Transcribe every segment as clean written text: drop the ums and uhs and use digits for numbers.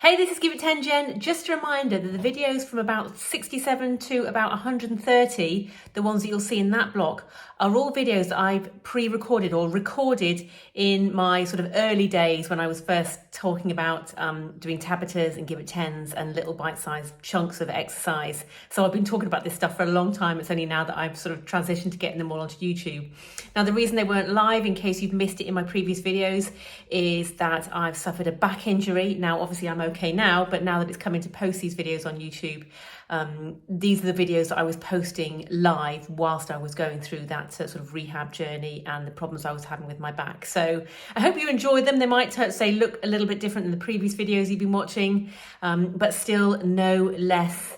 Hey, this is Give It 10 Jen. Just a reminder that the videos from about 67 to about 130, the ones that you'll see in that block, are all videos that I've pre-recorded or recorded in my sort of early days when I was first talking about doing Tabatas and Give It 10s and little bite-sized chunks of exercise. So I've been talking about this stuff for a long time. It's only now that I've sort of transitioned to getting them all onto YouTube. Now, the reason they weren't live, in case you've missed it in my previous videos, is that I've suffered a back injury. Now, obviously I'm okay now, but now that it's coming to post these videos on YouTube, these are the videos that I was posting live whilst I was going through that sort of rehab journey and the problems I was having with my back. So I hope you enjoyed them. They might say look a little bit different than the previous videos you've been watching, but still no less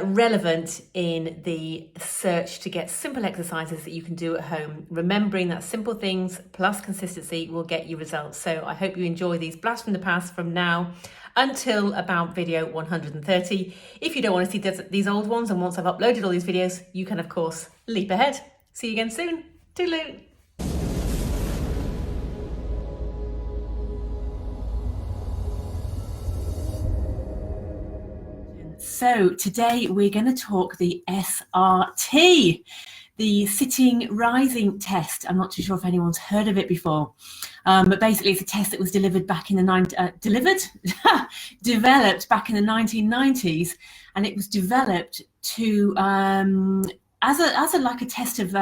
relevant in the search to get simple exercises that you can do at home, remembering that simple things plus consistency will get you results. So I hope you enjoy these blasts from the past from now until about video 130. If you don't want to see these old ones, and once I've uploaded all these videos, you can of course leap ahead. See you again soon. Toodaloo. So today we're going to talk the SRT, the sitting rising test. I'm not too sure if anyone's heard of it before, but basically it's a test that was developed back in the 1990s, and it was developed to as a test of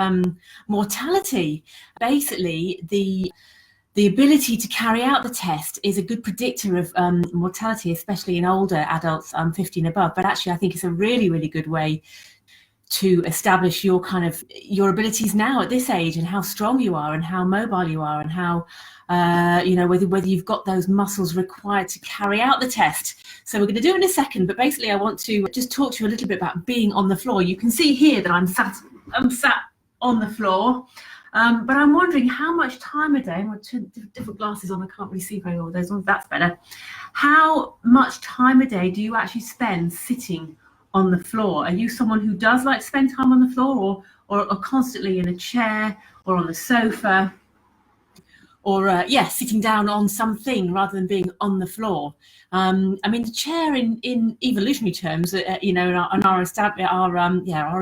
mortality. Basically, the ability to carry out the test is a good predictor of mortality, especially in older adults 50 and above. But actually, I think it's a really, really good way to establish your abilities now at this age, and how strong you are and how mobile you are, and how whether you've got those muscles required to carry out the test. So we're going to do it in a second, but basically I want to just talk to you a little bit about being on the floor. You can see here that I'm sat on the floor. But I'm wondering how much time a day, I've got two different glasses on, I can't really see very well with those ones, that's better. How much time a day do you actually spend sitting on the floor? Are you someone who does like to spend time on the floor, or constantly in a chair or on the sofa, or sitting down on something rather than being on the floor? I mean, the chair in evolutionary terms, our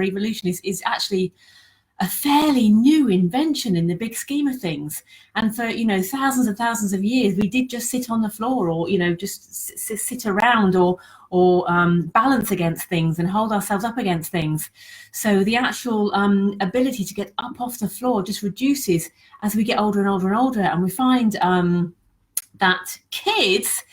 evolution is actually a fairly new invention in the big scheme of things. And for thousands and thousands of years, we did just sit on the floor, or just sit around, or balance against things and hold ourselves up against things. So the actual ability to get up off the floor just reduces as we get older and older and older. And we find that kids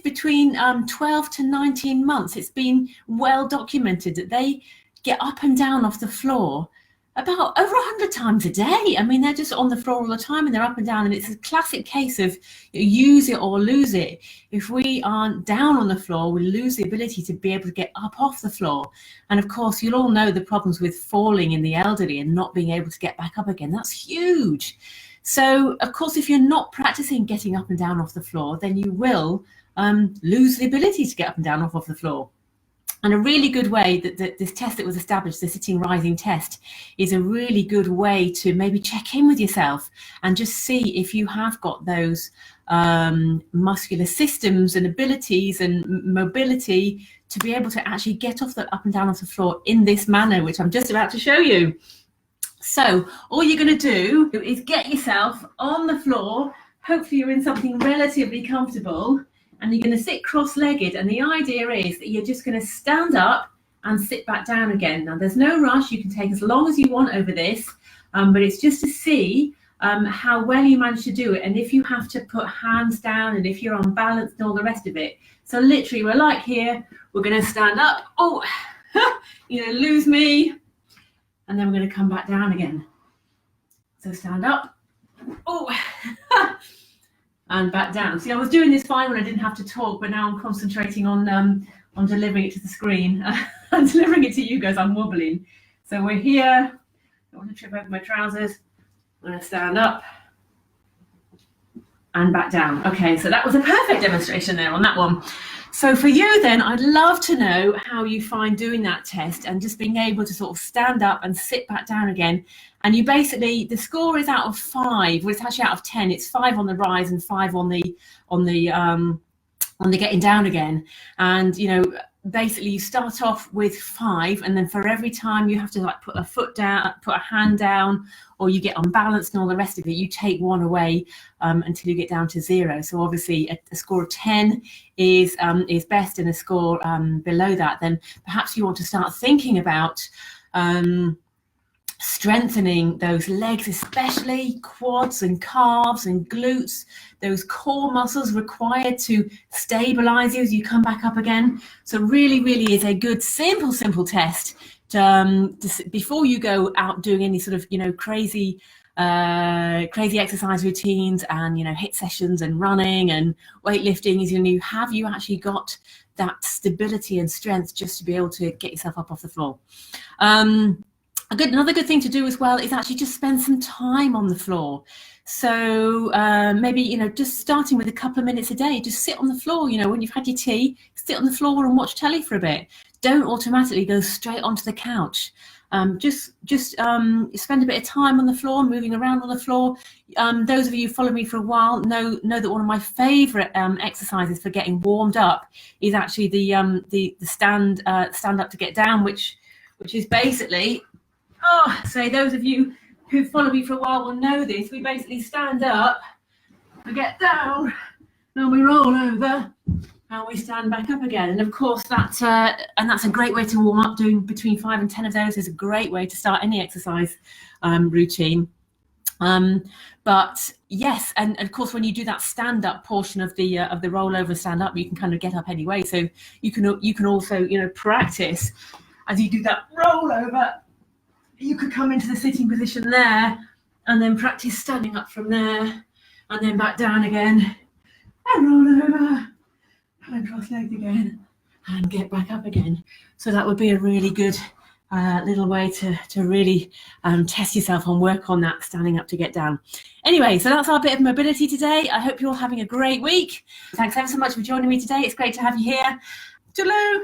between 12 to 19 months, it's been well documented that they get up and down off the floor about over 100 times a day. I mean, they're just on the floor all the time, and they're up and down, and it's a classic case of use it or lose it. If we aren't down on the floor, we lose the ability to be able to get up off the floor. And of course, you'll all know the problems with falling in the elderly and not being able to get back up again. That's huge. So of course, if you're not practicing getting up and down off the floor, then you will lose the ability to get up and down off the floor. And a really good way that this test that was established, the sitting rising test, is a really good way to maybe check in with yourself and just see if you have got those muscular systems and abilities and mobility to be able to actually get up and down off the floor in this manner, which I'm just about to show you. So all you're going to do is get yourself on the floor. Hopefully you're in something relatively comfortable, and you're going to sit cross-legged, and the idea is that you're just going to stand up and sit back down again. Now, there's no rush. You can take as long as you want over this, but it's just to see how well you manage to do it, and if you have to put hands down, and if you're unbalanced and all the rest of it. So literally, we're like here, we're going to stand up, lose me, and then we're going to come back down again. So stand up, and back down. See, I was doing this fine when I didn't have to talk, but now I'm concentrating on delivering it to the screen. I'm delivering it to you guys. I'm wobbling. So we're here. I don't want to trip over my trousers. I'm going to stand up and back down. Okay, so that was a perfect demonstration there on that one. So for you then, I'd love to know how you find doing that test and just being able to sort of stand up and sit back down again. And you basically, the score is out of 5. Well, it's actually out of 10. It's 5 on the rise and 5 on the on the getting down again. And basically you start off with 5, and then for every time you have to like put a foot down, put a hand down, or you get unbalanced and all the rest of it, you take 1 away until you get down to 0. So obviously a score of 10 is best, and a score below that, then perhaps you want to start thinking about strengthening those legs, especially quads and calves and glutes, those core muscles required to stabilize you as you come back up again. So really is a good simple test to, before you go out doing any sort of crazy exercise routines and HIIT sessions and running and weightlifting, is have you actually got that stability and strength just to be able to get yourself up off the floor. Another good thing to do as well is actually just spend some time on the floor. So maybe just starting with a couple of minutes a day, just sit on the floor. When you've had your tea, sit on the floor and watch telly for a bit. Don't automatically go straight onto the couch. Just spend a bit of time on the floor, moving around on the floor. Those of you who follow me for a while know that one of my favorite exercises for getting warmed up is actually the stand up to get down, which is basically, so those of you who follow me for a while will know this. We basically stand up, we get down, then we roll over, and we stand back up again. And of course, that's a great way to warm up. Doing between 5 and 10 of those is a great way to start any exercise routine. But yes, and of course, when you do that stand-up portion of the rollover stand-up, you can kind of get up anyway. So you can also practice as you do that rollover. You could come into the sitting position there and then practice standing up from there and then back down again and roll over and cross-legged again and get back up again. So that would be a really good little way to really test yourself and work on that standing up to get down. Anyway, so that's our bit of mobility today. I hope you're all having a great week. Thanks ever so much for joining me today. It's great to have you here. Toodaloo!